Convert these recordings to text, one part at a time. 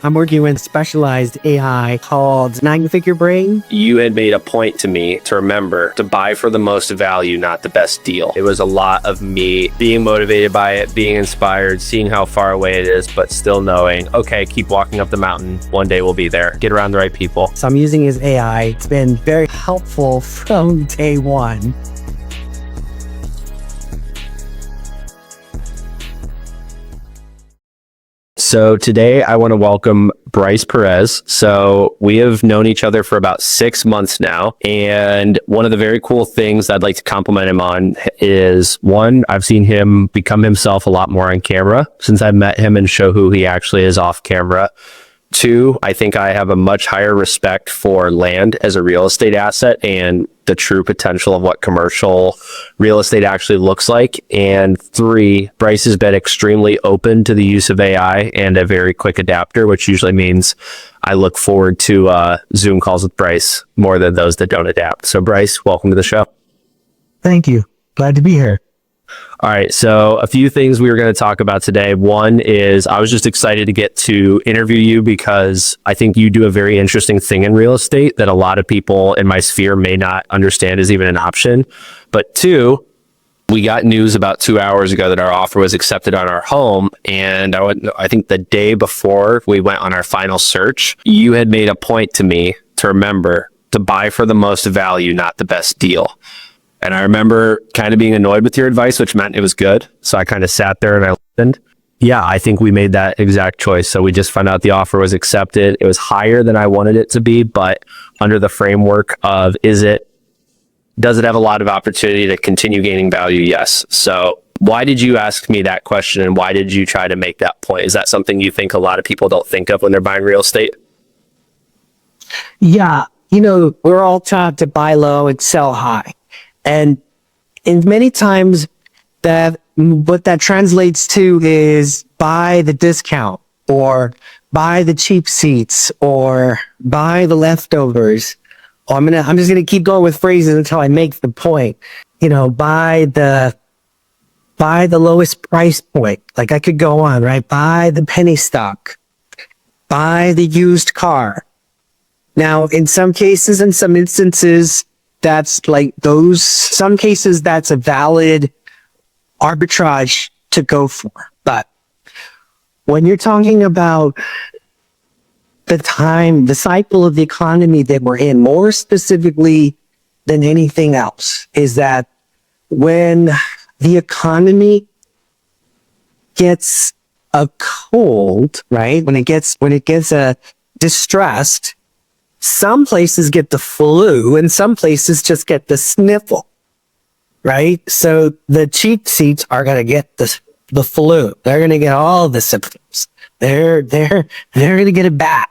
I'm working with specialized AI called Nine-Figure Brain. You had made a point to me to remember to buy for the most value, not the best deal. It was a lot of me being motivated by it, being inspired, seeing how far away it is, but still knowing, okay, keep walking up the mountain. One day we'll be there. Get around the right people. So I'm using his AI. It's been very helpful from day one. So today I want to welcome Bryce Perez. So we have known each other for about 6 months now. And one of the very cool things I'd like to compliment him on is, one, I've seen him become himself a lot more on camera since I met him and show who he actually is off camera. Two, I think I have a much higher respect for land as a real estate asset and the true potential of what commercial real estate actually looks like. And three, Bryce has been extremely open to the use of AI and a very quick adapter, which usually means I look forward to Zoom calls with Bryce more than those that don't adapt. So Bryce, welcome to the show. Thank you. Glad to be here. All right. So a few things we were going to talk about today. One is I was just excited to get to interview you because I think you do a very interesting thing in real estate that a lot of people in my sphere may not understand is even an option. But two, we got news about 2 hours ago that our offer was accepted on our home. And I think the day before we went on our final search, you had made a point to me to remember to buy for the most value, not the best deal. And I remember kind of being annoyed with your advice, which meant it was good. So I kind of sat there and I listened. Yeah, I think we made that exact choice. So we just found out the offer was accepted. It was higher than I wanted it to be, but under the framework of does it have a lot of opportunity to continue gaining value? Yes. So why did you ask me that question and why did you try to make that point? Is that something you think a lot of people don't think of when they're buying real estate? Yeah, we're all taught to buy low and sell high. And many times what that translates to is buy the discount or buy the cheap seats or buy the leftovers. Or I'm just going to keep going with phrases until I make the point. Buy the lowest price point. Like I could go on, right? Buy the penny stock, buy the used car. Now, in some cases, in some instances, that's some cases that's a valid arbitrage to go for. But when you're talking about the cycle of the economy that we're in, more specifically than anything else, is that when the economy gets a cold, right? When it gets distressed, some places get the flu and some places just get the sniffle, right? So the cheap seats are going to get the flu. They're going to get all the symptoms. They're going to get it bad.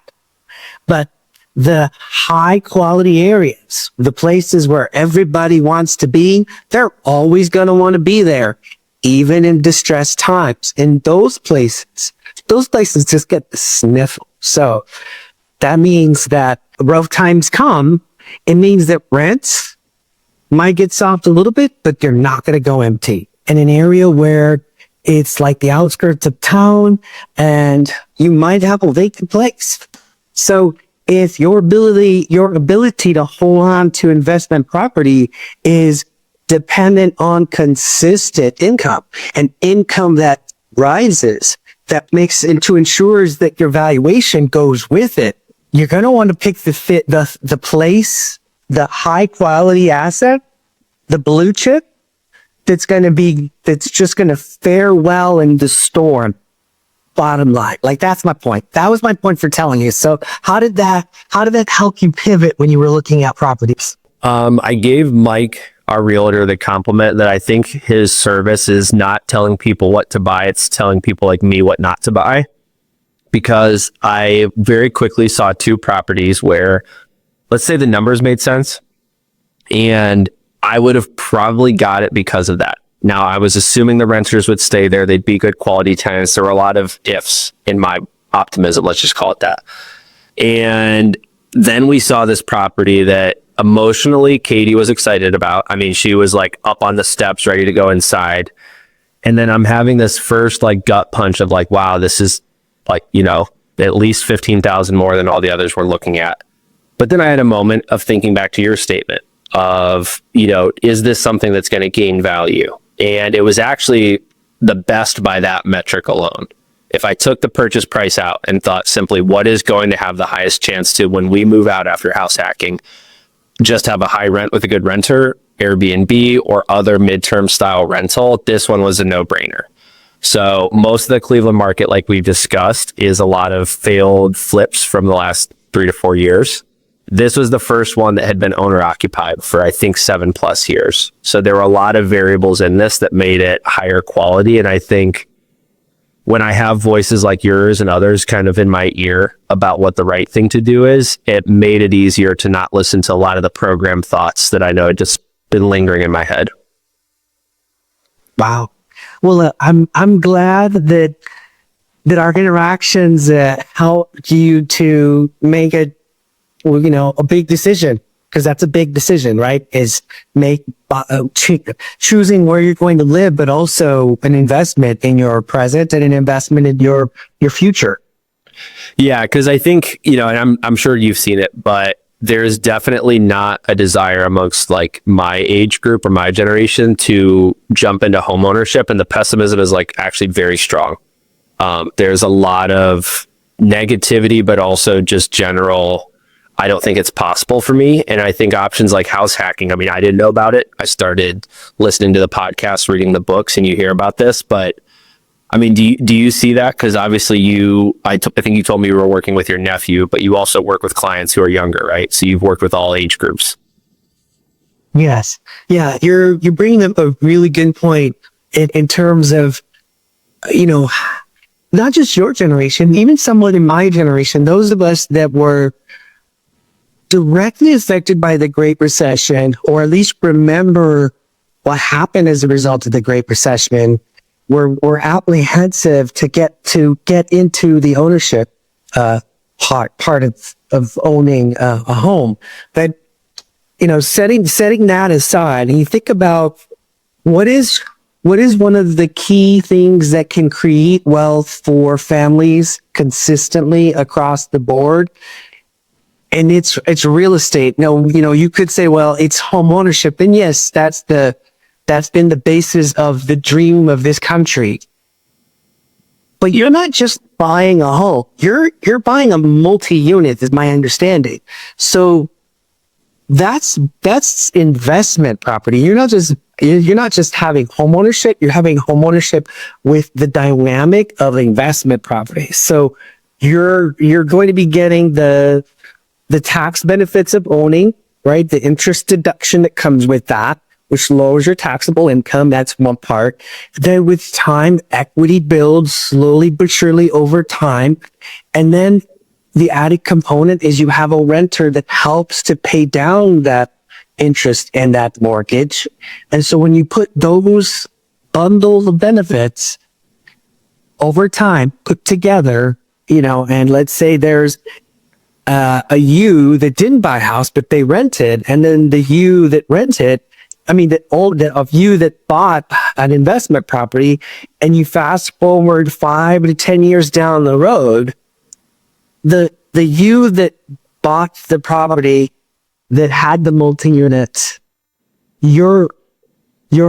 But the high quality areas, the places where everybody wants to be, they're always going to want to be there, even in distressed times. In those places just get the sniffle. So that means that rough times come. It means that rents might get soft a little bit, but they're not going to go empty. In an area where it's like the outskirts of town and you might have a vacant place. So if your ability to hold on to investment property is dependent on consistent income and income that rises, that ensures that your valuation goes with it, you're going to want to pick the place, the high quality asset, the blue chip that's just going to fare well in the storm. Bottom line. That's my point. That was my point for telling you. So how did that help you pivot when you were looking at properties? I gave Mike, our realtor, the compliment that I think his service is not telling people what to buy. It's telling people like me what not to buy. Because I very quickly saw two properties where, let's say the numbers made sense, and I would have probably got it because of that. Now, I was assuming the renters would stay there. They'd be good quality tenants. There were a lot of ifs in my optimism. Let's just call it that. And then we saw this property that emotionally Katie was excited about. I mean, she was like up on the steps, ready to go inside. And then I'm having this first like gut punch of like, wow, this is like, at least 15,000 more than all the others we're looking at. But then I had a moment of thinking back to your statement of, is this something that's going to gain value? And it was actually the best by that metric alone. If I took the purchase price out and thought simply, what is going to have the highest chance to, when we move out after house hacking, just have a high rent with a good renter, Airbnb or other midterm style rental, this one was a no-brainer. So most of the Cleveland market, like we've discussed, is a lot of failed flips from the last 3 to 4 years. This was the first one that had been owner occupied for, I think, 7+ years. So there were a lot of variables in this that made it higher quality. And I think when I have voices like yours and others kind of in my ear about what the right thing to do is, it made it easier to not listen to a lot of the program thoughts that I know had just been lingering in my head. Wow. Well, I'm glad that our interactions helped you to make a big decision, because that's a big decision, right? Is choosing where you're going to live, but also an investment in your present and an investment in your future. Yeah, because I think, and I'm sure you've seen it, but there's definitely not a desire amongst like my age group or my generation to jump into home ownership, and the pessimism is like actually very strong. There's a lot of negativity, but also just general, I don't think it's possible for me. And I think options like house hacking, I mean, I didn't know about it. I started listening to the podcast, reading the books, and you hear about this. But I mean, do you see that? Because obviously I think you told me you were working with your nephew, but you also work with clients who are younger, right? So you've worked with all age groups. Yes. Yeah. You're bringing up a really good point in terms of, not just your generation, even someone in my generation, those of us that were directly affected by the Great Recession, or at least remember what happened as a result of the Great Recession, were apprehensive to get into the ownership part of owning a home. But setting that aside, and you think about what is one of the key things that can create wealth for families consistently across the board. And it's real estate. No, you could say, well, it's home ownership. And yes, that's been the basis of the dream of this country. But you're not just buying a home. You're buying a multi-unit, is my understanding. So that's investment property. You're not just having home ownership. You're having home ownership with the dynamic of investment property. So you're going to be getting the tax benefits of owning, right? The interest deduction that comes with that, which lowers your taxable income. That's one part. Then with time, equity builds slowly but surely over time. And then the added component is you have a renter that helps to pay down that interest and that mortgage. And so when you put those bundles of benefits over time put together, and let's say there's a you that didn't buy a house, but they rented, and then the you that rented, of you that bought an investment property, and you fast forward 5 to 10 years down the road, the you that bought the property that had the multi-unit, your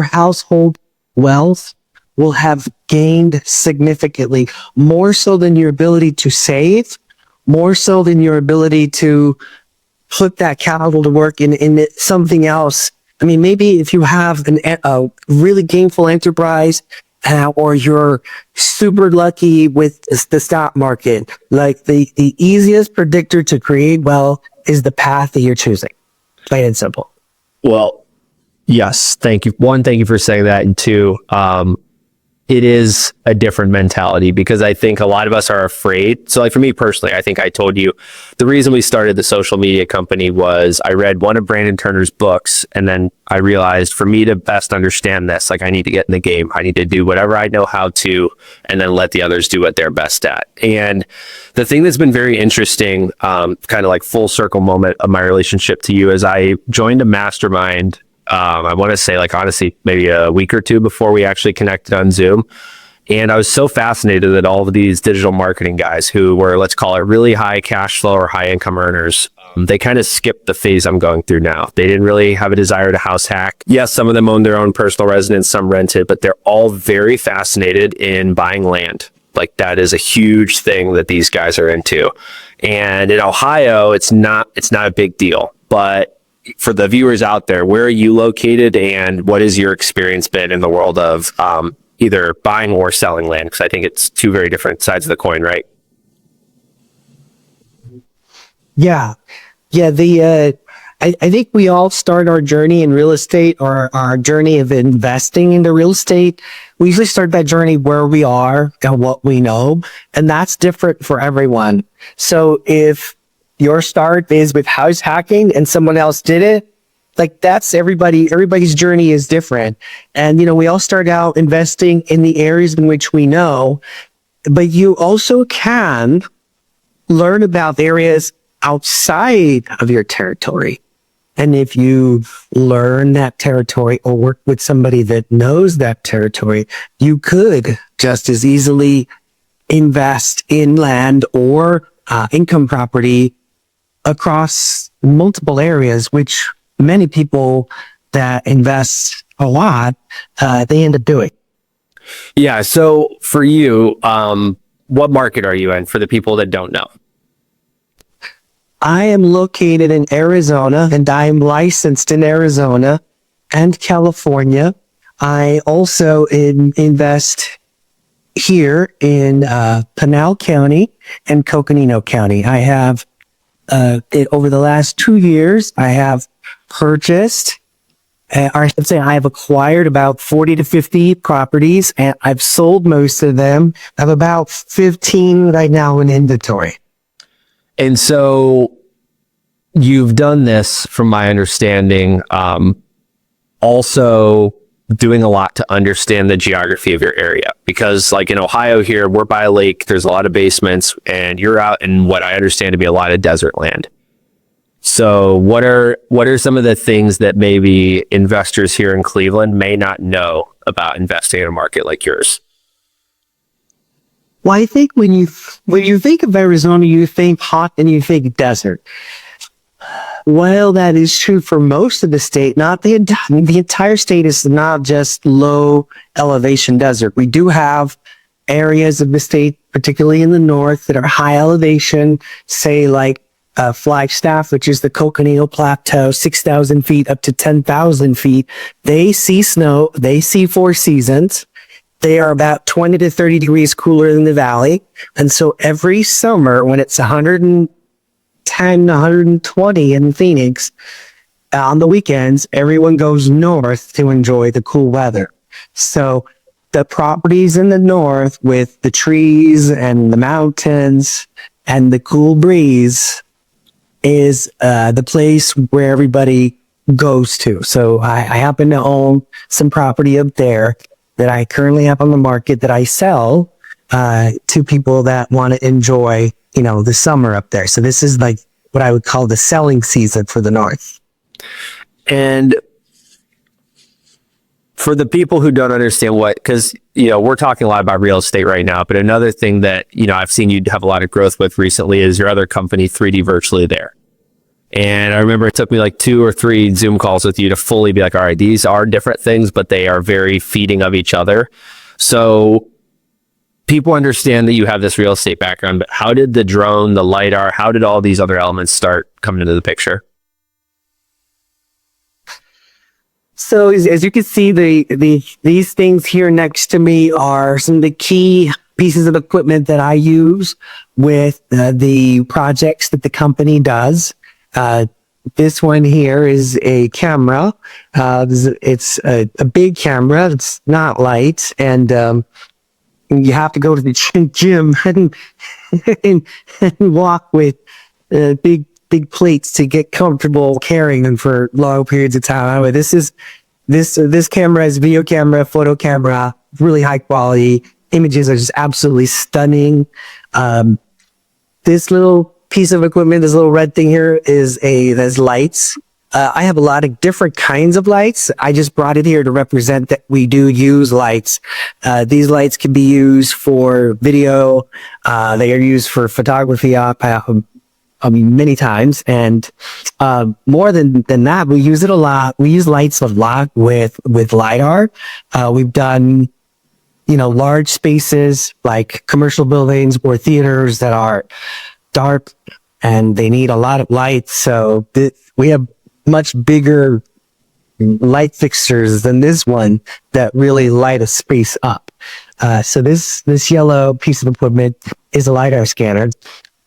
household wealth will have gained significantly, more so than your ability to save, more so than your ability to put that capital to work in something else. I mean, maybe if you have a really gainful enterprise, or you're super lucky with the stock market, like the easiest predictor to create wealth is the path that you're choosing. Plain and simple. Well, yes. Thank you. One, thank you for saying that. And two, it is a different mentality, because I think a lot of us are afraid. So like for me personally, I think I told you the reason we started the social media company was I read one of Brandon Turner's books, and then I realized for me to best understand this, like I need to get in the game. I need to do whatever I know how to, and then let the others do what they're best at. And the thing that's been very interesting, kind of like full circle moment of my relationship to you, is I joined a mastermind. I want to say, like, honestly, maybe a week or two before we actually connected on Zoom. And I was so fascinated that all of these digital marketing guys who were, let's call it, really high cash flow or high income earners, they kind of skipped the phase I'm going through now. They didn't really have a desire to house hack. Yes, some of them own their own personal residence, some rented, but they're all very fascinated in buying land. Like, that is a huge thing that these guys are into. And in Ohio, it's not a big deal. But for the viewers out there, where are you located, and what has your experience been in the world of either buying or selling land? Because I think it's two very different sides of the coin, right? Yeah. Yeah. I think we all start our journey in real estate, or our journey of investing into real estate. We usually start that journey where we are and what we know. And that's different for everyone. So if your start is with house hacking and someone else did it, like, that's everybody's journey is different. And, we all start out investing in the areas in which we know, but you also can learn about areas outside of your territory. And if you learn that territory or work with somebody that knows that territory, you could just as easily invest in land or income property across multiple areas, which many people that invest a lot, they end up doing. Yeah. So for you, what market are you in, for the people that don't know? I am located in Arizona, and I am licensed in Arizona and California. I also invest here in Pinal County and Coconino County. I have, over the last 2 years, I have purchased, or I should say I have acquired about 40 to 50 properties, and I've sold most of them. I have about 15 right now in inventory. And so you've done this, from my understanding, also doing a lot to understand the geography of your area. Because like in Ohio here, we're by a lake, there's a lot of basements, and you're out in what I understand to be a lot of desert land. So what are some of the things that maybe investors here in Cleveland may not know about investing in a market like yours? Well, I think when you think of Arizona, you think hot and you think desert. Well, that is true for most of the state. Not the entire state is not just low elevation desert. We do have areas of the state, particularly in the north, that are high elevation, say like Flagstaff, which is the Coconino Plateau, 6,000 feet up to 10,000 feet. They see snow. They see 4 seasons. They are about 20 to 30 degrees cooler than the valley. And so every summer, when it's 110, 120 in Phoenix, on the weekends, everyone goes north to enjoy the cool weather. So the properties in the north with the trees and the mountains and the cool breeze is the place where everybody goes to. So I happen to own some property up there that I currently have on the market that I sell to people that want to enjoy, the summer up there. So this is like what I would call the selling season for the north. And for the people who don't understand because, we're talking a lot about real estate right now, but another thing that, I've seen you have a lot of growth with recently is your other company, 3D Virtually There. And I remember it took me like 2 or 3 Zoom calls with you to fully be like, all right, these are different things, but they are very feeding of each other. So people understand that you have this real estate background, but how did the drone, the LiDAR, how did all these other elements start coming into the picture? So as you can see, these things here next to me are some of the key pieces of equipment that I use with the projects that the company does. This one here is a camera. It's a big camera. It's not light, and you have to go to the gym and walk with big plates to get comfortable carrying them for long periods of time. Anyway, this camera is video camera, photo camera, really high quality. Images are just absolutely stunning. This little piece of equipment, this little red thing here, there's lights. I have a lot of different kinds of lights. I just brought it here to represent that we do use lights. These lights can be used for video. They are used for photography many times. And more than that, we use it a lot. We use lights a lot with LiDAR. We've done, large spaces like commercial buildings or theaters that are dark and they need a lot of light. So we have much bigger light fixtures than this one that really light a space up. So this yellow piece of equipment is a LiDAR scanner,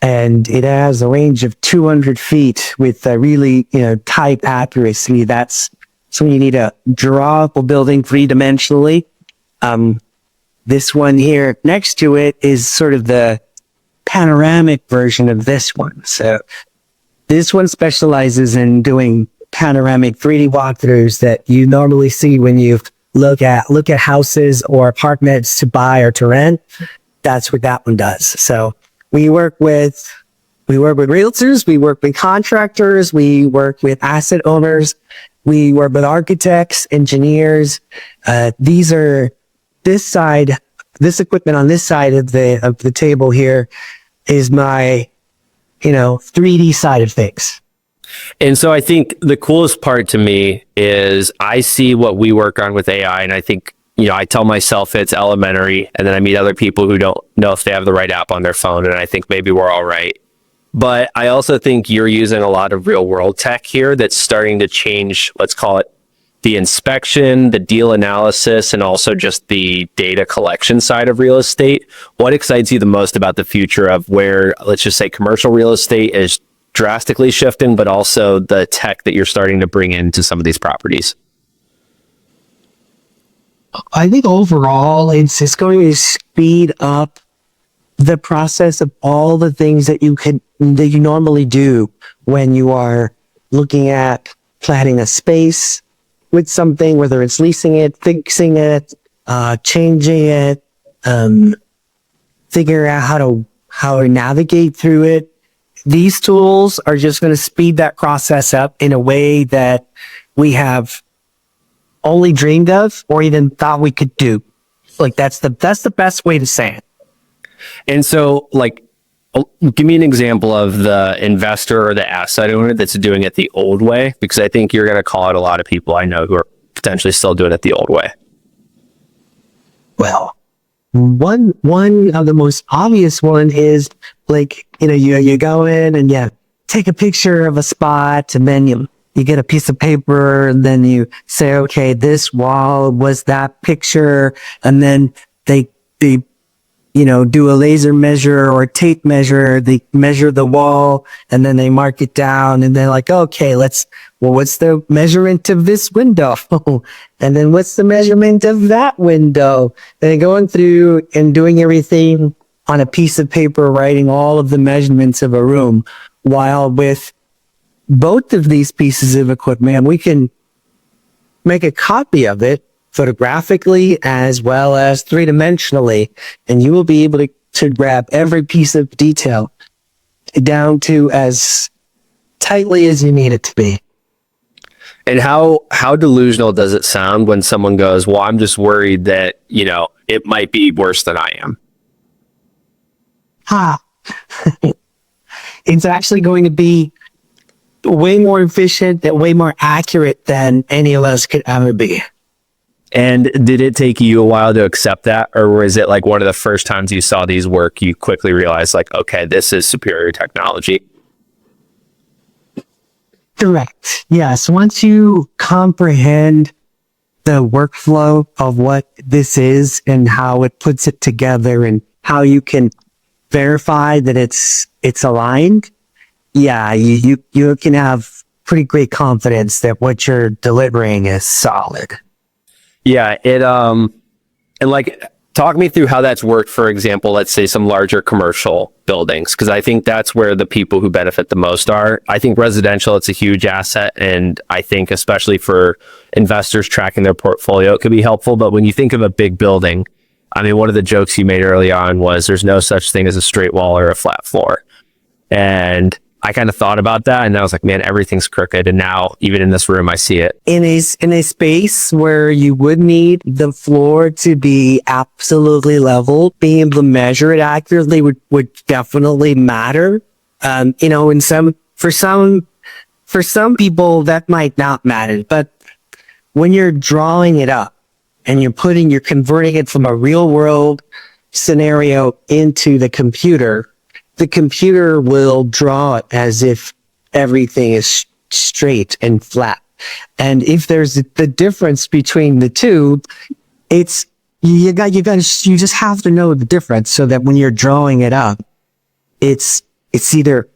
and it has a range of 200 feet with a really, tight accuracy. So when you need to draw up a building three-dimensionally. This one here next to it is sort of the panoramic version of this one. So this one specializes in doing panoramic 3D walkthroughs that you normally see when you look at houses or apartments to buy or to rent. That's what that one does. So we work with realtors, we work with contractors, we work with asset owners, we work with architects, engineers. This equipment on this side of the table here is my, 3D side of things. And so I think the coolest part to me is I see what we work on with AI, and I think, I tell myself it's elementary, and then I meet other people who don't know if they have the right app on their phone, and I think maybe we're all right. But I also think you're using a lot of real world tech here that's starting to change, let's call it the inspection, the deal analysis, and also just the data collection side of real estate. What excites you the most about the future of where, let's just say, commercial real estate is drastically shifting, but also the tech that you're starting to bring into some of these properties? I think overall, it's going to speed up the process of all the things that you normally do when you are looking at planning a space with something, whether it's leasing it, fixing it, changing it, figuring out how to navigate through it. These tools are just going to speed that process up in a way that we have only dreamed of or even thought we could do. Like that's the best way to say it. And so, give me an example of the investor or the asset owner that's doing it the old way, because I think you're going to call out a lot of people I know who are potentially still doing it the old way. Well, one of the most obvious one is you go in and you take a picture of a spot, and then you get a piece of paper, and then you say, okay, this wall was that picture, and then they do a laser measure or a tape measure. They measure the wall and then they mark it down, and they're like, okay, what's the measurement of this window? And then what's the measurement of that window? And going through and doing everything on a piece of paper, writing all of the measurements of a room, while with both of these pieces of equipment, we can make a copy of it photographically as well as three-dimensionally, and you will be able to grab every piece of detail down to as tightly as you need it to be. And how delusional does it sound when someone goes, well, I'm just worried that, it might be worse than I am? It's actually going to be way more efficient and way more accurate than any of us could ever be. And did it take you a while to accept that? Or was it like one of the first times you saw these work, you quickly realized okay, this is superior technology? Correct. Yes. Once you comprehend the workflow of what this is and how it puts it together and how you can verify that it's aligned, yeah, you can have pretty great confidence that what you're delivering is solid. Yeah, talk me through how that's worked. For example, let's say some larger commercial buildings, because I think that's where the people who benefit the most are. I think residential, it's a huge asset, and I think especially for investors tracking their portfolio, it could be helpful. But when you think of a big building, I mean, one of the jokes you made early on was there's no such thing as a straight wall or a flat floor. And I kind of thought about that, and I was like, man, everything's crooked. And now even in this room, I see it. In a space where you would need the floor to be absolutely level, being able to measure it accurately would definitely matter. For some people that might not matter, but when you're drawing it up and you're converting it from a real world scenario into the computer will draw it as if everything is straight and flat. And if there's the difference between the two, you just have to know the difference so that when you're drawing it up, it's either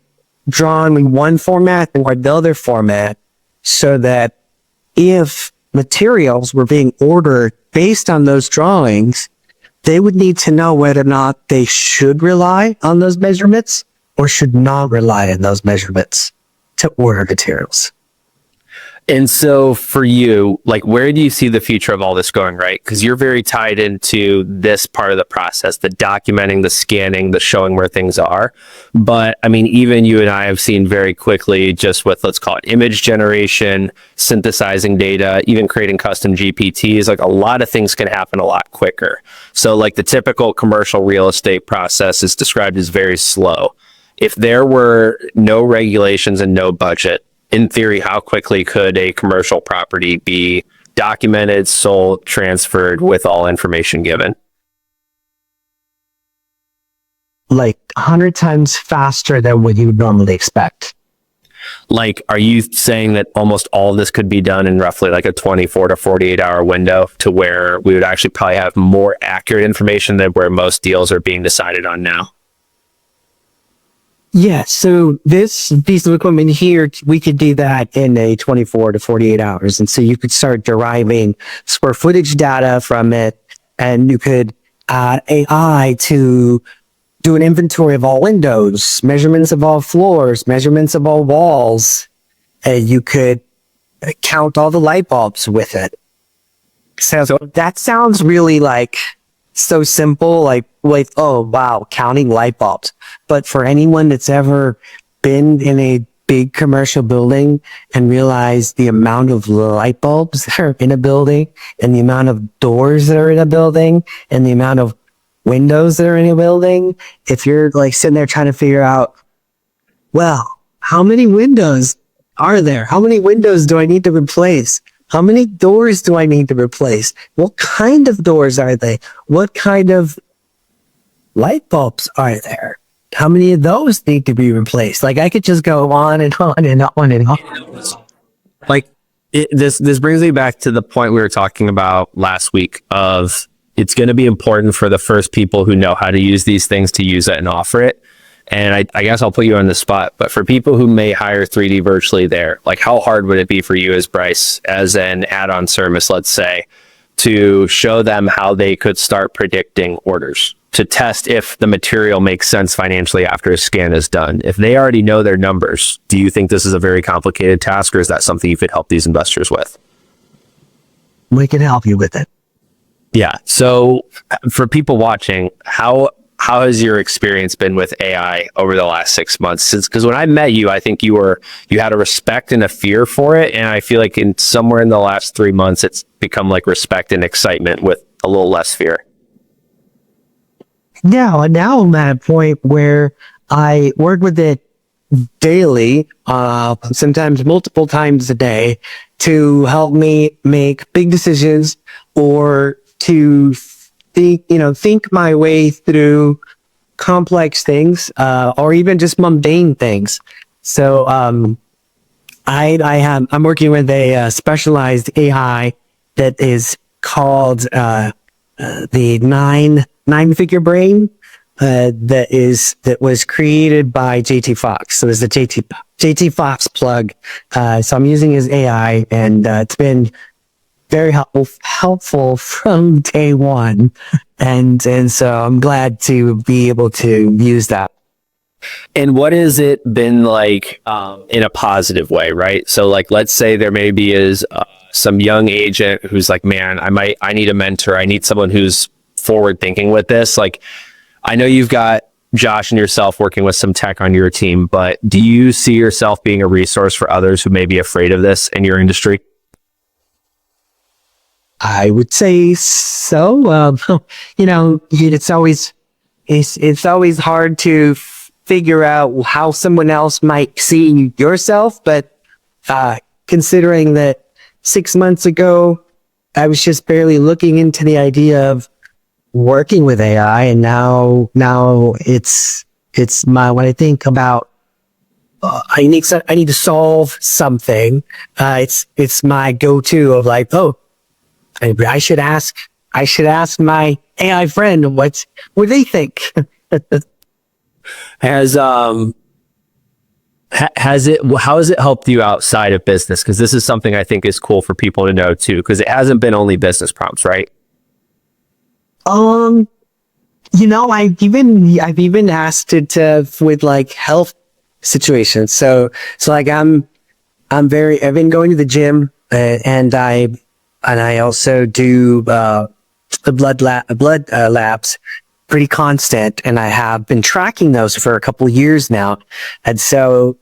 drawn in one format or the other format, so that if materials were being ordered based on those drawings, they would need to know whether or not they should rely on those measurements or should not rely on those measurements to order materials. And so for you, like, where do you see the future of all this going, right? Because you're very tied into this part of the process, the documenting, the scanning, the showing where things are. But I mean, even you and I have seen very quickly, just with, let's call it image generation, synthesizing data, even creating custom GPTs, like a lot of things can happen a lot quicker. So like the typical commercial real estate process is described as very slow. If there were no regulations and no budget, in theory, how quickly could a commercial property be documented, sold, transferred with all information given? Like 100 times faster than what you would normally expect. Like, are you saying that almost all of this could be done in roughly like a 24 to 48 hour window, to where we would actually probably have more accurate information than where most deals are being decided on now? Yeah, so this piece of equipment here, we could do that in a 24 to 48 hours. And so you could start deriving square footage data from it, and you could add AI to do an inventory of all windows, measurements of all floors, measurements of all walls. And you could count all the light bulbs with it. So that sounds really like so simple, like, oh, wow, counting light bulbs. But for anyone that's ever been in a big commercial building and realized the amount of light bulbs that are in a building, and the amount of doors that are in a building, and the amount of windows that are in a building, if you're like sitting there trying to figure out, well, how many windows are there? How many windows do I need to replace? How many doors do I need to replace? What kind of doors are they? What kind of light bulbs are there? How many of those need to be replaced? Like, I could just go on and on and on and on. Like, this brings me back to the point we were talking about last week of, it's going to be important for the first people who know how to use these things to use it and offer it. And I guess I'll put you on the spot, but for people who may hire 3D Virtually there, like, how hard would it be for you as Bryce, as an add-on service, let's say, to show them how they could start predicting orders, to test if the material makes sense financially after a scan is done? If they already know their numbers, do you think this is a very complicated task, or is that something you could help these investors with? We can help you with it. Yeah. So for people watching, how has your experience been with AI over the last 6 months? Because when I met you, I think you had a respect and a fear for it. And I feel like somewhere in the last 3 months, it's become like respect and excitement with a little less fear. Now I'm at a point where I work with it daily, sometimes multiple times a day, to help me make big decisions, or to think my way through complex things, or even just mundane things. So, I'm working with a specialized AI that is called the nine-figure brain, that was created by JT Fox. So it's the JT Fox plug. So I'm using his AI, and it's been very helpful from day one. And so I'm glad to be able to use that. And what has it been like in a positive way, right? So like, let's say there maybe is some young agent who's like, man, I need a mentor. I need someone who's forward thinking with this. Like, I know you've got Josh and yourself working with some tech on your team, but do you see yourself being a resource for others who may be afraid of this in your industry? I would say so. It's always hard to figure out how someone else might see yourself, but considering that 6 months ago, I was just barely looking into the idea of working with AI, and now it's when I think about I need to solve something. It's my go-to of like, oh, I should ask my AI friend what they think. How has it helped you outside of business? Because this is something I think is cool for people to know too, because it hasn't been only business prompts, right? I've even asked it with like health situations. So like I've been going to the gym, and I also do blood labs pretty constant, and I have been tracking those for a couple of years now. And so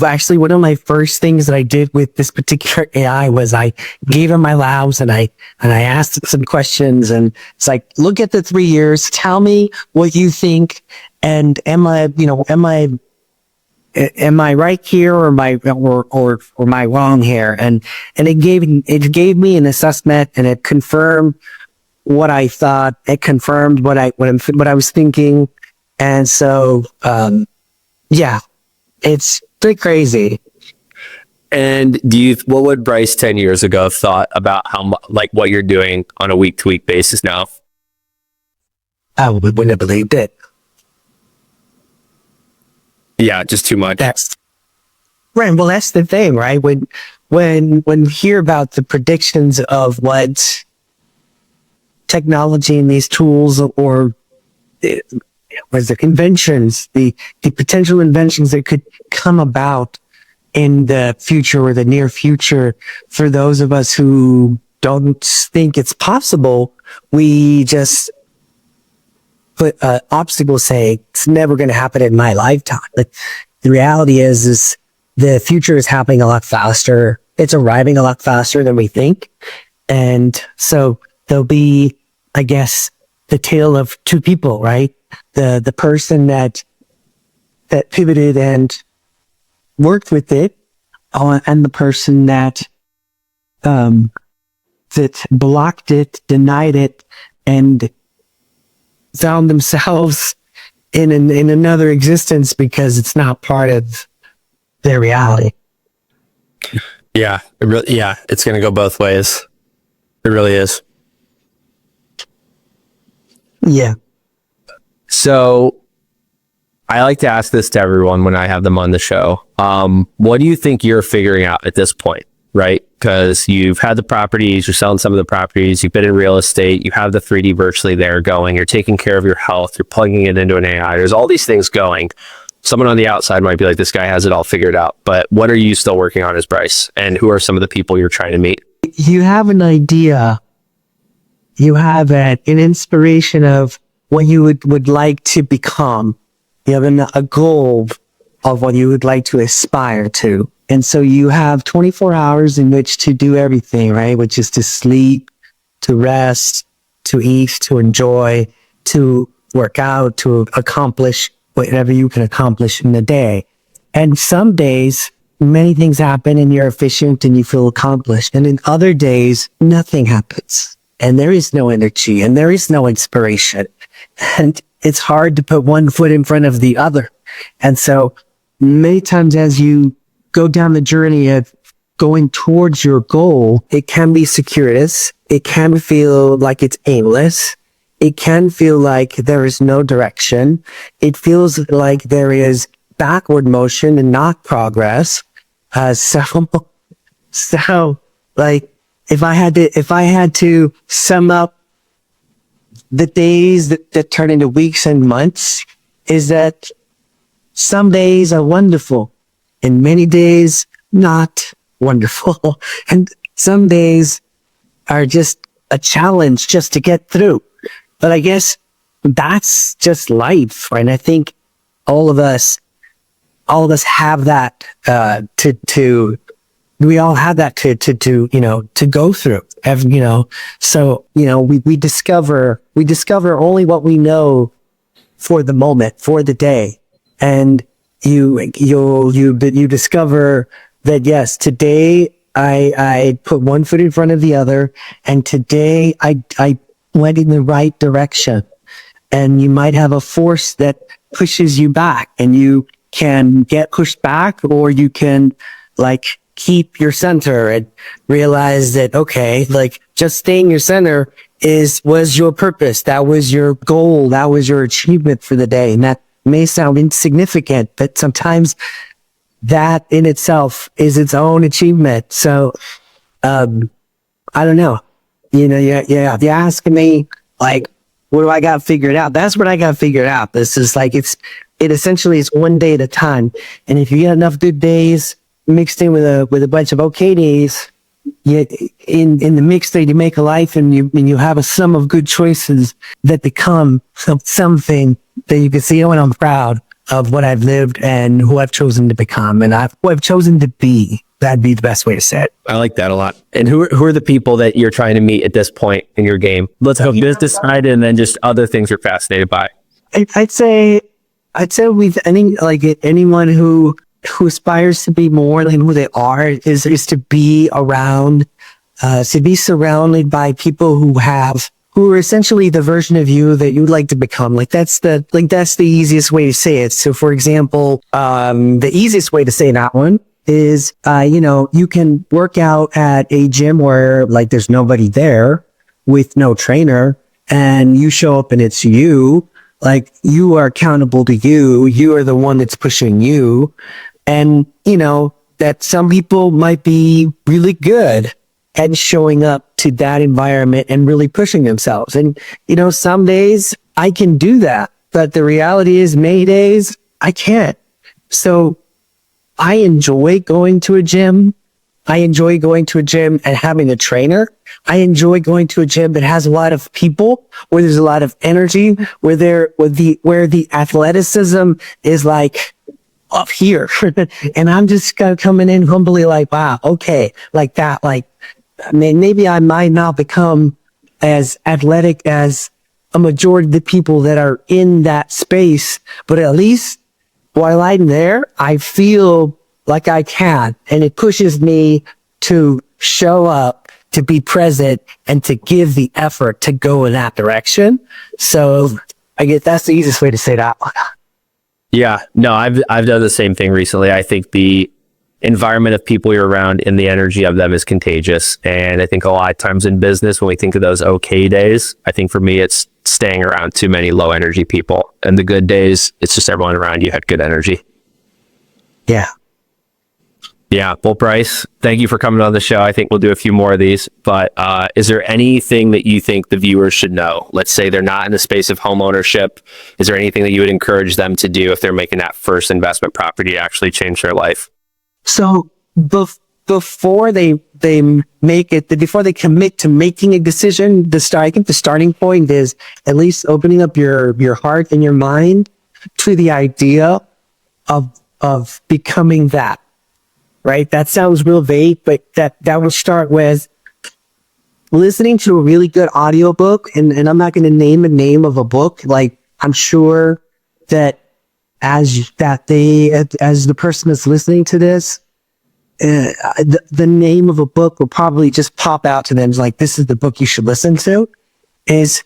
actually one of my first things that I did with this particular AI was I gave him my labs, and I asked it some questions, and it's like, look at the 3 years, tell me what you think, and am I right here, or am I wrong here? And it gave me an assessment, and it confirmed what I thought. It confirmed what I was thinking. And so, it's pretty crazy. And what would Bryce 10 years ago have thought about what you're doing on a week to week basis now? I wouldn't have believed it. Yeah, just too much. That's right. Well, that's the thing, right? When you hear about the predictions of what technology and these tools, or the inventions, the potential inventions that could come about in the future or the near future, for those of us who don't think it's possible, we just put obstacles, saying it's never going to happen in my lifetime. Like, the reality is the future is happening a lot faster. It's arriving a lot faster than we think. And so there'll be, I guess, the tale of two people, right? The person that pivoted and worked with it, and the person that blocked it, denied it, and found themselves in another existence because it's not part of their reality. Yeah, it's going to go both ways. It really is. Yeah. So I like to ask this to everyone when I have them on the show. What do you think you're figuring out at this point, right? Because you've had the properties, you're selling some of the properties, you've been in real estate, you have the 3D virtually there going, you're taking care of your health, you're plugging it into an AI. There's all these things going. Someone on the outside might be like, this guy has it all figured out. But what are you still working on as Bryce? And who are some of the people you're trying to meet? You have an idea. You have an inspiration of what you would like to become. You have a goal of what you would like to aspire to. And so you have 24 hours in which to do everything, right? Which is to sleep, to rest, to eat, to enjoy, to work out, to accomplish whatever you can accomplish in a day. And some days, many things happen and you're efficient and you feel accomplished. And in other days, nothing happens. And there is no energy and there is no inspiration. And it's hard to put one foot in front of the other. And so many times as you go down the journey of going towards your goal, it can be circuitous. It can feel like it's aimless. It can feel like there is no direction. It feels like there is backward motion and not progress. So like if I had to sum up the days that turn into weeks and months, is that some days are wonderful and many days not wonderful. And some days are just a challenge just to get through. But I guess that's just life. And I think all of us have that, we all have that to go through, so, we discover only what we know for the moment, for the day. And you discover that, yes, today I put one foot in front of the other, and today I went in the right direction. And you might have a force that pushes you back, and you can get pushed back, or you can keep your center and realize that, okay, just staying your center was your purpose. That was your goal. That was your achievement for the day. And that may sound insignificant, but sometimes that in itself is its own achievement. So, I don't know, if you're asking me, what do I got figured out? That's what I got figured out. This is it essentially is one day at a time. And if you get enough good days mixed in with a bunch of okay days, in the mix that you make a life, and you have a sum of good choices that become something that you can see, and I'm proud of what I've lived and who I've chosen to become, and who I've chosen to be. That'd be the best way to say it. I like that a lot. And who are the people that you're trying to meet at this point in your game? Let's go business side, and then just other things you're fascinated by. I'd say with anyone who aspires to be more than who they are is to be around, to be surrounded by people who are essentially the version of you that you'd like to become. That's the easiest way to say it. So for example, the easiest way to say that one is, you can work out at a gym where there's nobody there with no trainer, and you show up and it's you. You are accountable to you. You are the one that's pushing you. And, that some people might be really good at showing up to that environment and really pushing themselves. And, some days I can do that, but the reality is many days I can't. So I enjoy going to a gym. I enjoy going to a gym and having a trainer. I enjoy going to a gym that has a lot of people, where there's a lot of energy, where the athleticism is up here. And I'm just coming in humbly wow, okay, maybe I might not become as athletic as a majority of the people that are in that space, but at least while I'm there, I feel like I can, and it pushes me to show up, to be present, and to give the effort to go in that direction. So I guess that's the easiest way to say that. Yeah, no, I've done the same thing recently. I think the environment of people you're around and the energy of them is contagious. And I think a lot of times in business, when we think of those okay days, I think for me, it's staying around too many low energy people. And the good days, it's just everyone around you had good energy. Yeah. Yeah. Well, Bryce, thank you for coming on the show. I think we'll do a few more of these, but is there anything that you think the viewers should know? Let's say they're not in the space of home ownership. Is there anything that you would encourage them to do if they're making that first investment property to actually change their life? So before they commit to making a decision, I think the starting point is at least opening up your heart and your mind to the idea of becoming that. Right? That sounds real vague, but that will start with listening to a really good audiobook. And I'm not going to name a name of a book. I'm sure that as the person that's listening to this, the name of a book will probably just pop out to them. It's this is the book you should listen to. Is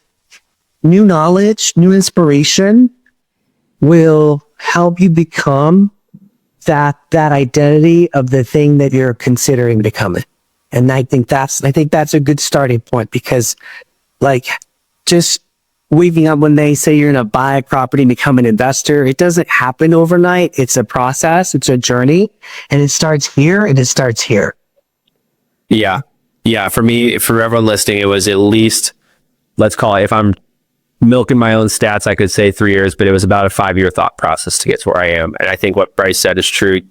new knowledge, new inspiration will help you become that identity of the thing that you're considering becoming. And I think that's a good starting point, because just waking up one day, say you're going to buy a property and become an investor, it doesn't happen overnight. It's a process. It's a journey, and it starts here and it starts here. Yeah. Yeah. For me, for everyone listening, it was at least, let's call it, if I'm milking my own stats, I could say 3 years, but it was about a 5-year thought process to get to where I am. And I think what Bryce said is true.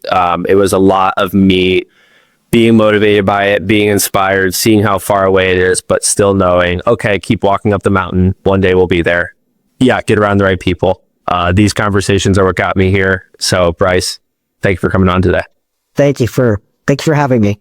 It was a lot of me being motivated by it, being inspired, seeing how far away it is, but still knowing, okay, keep walking up the mountain. One day we'll be there. Yeah, get around the right people. These conversations are what got me here. So Bryce, thank you for coming on today. Thank you for having me.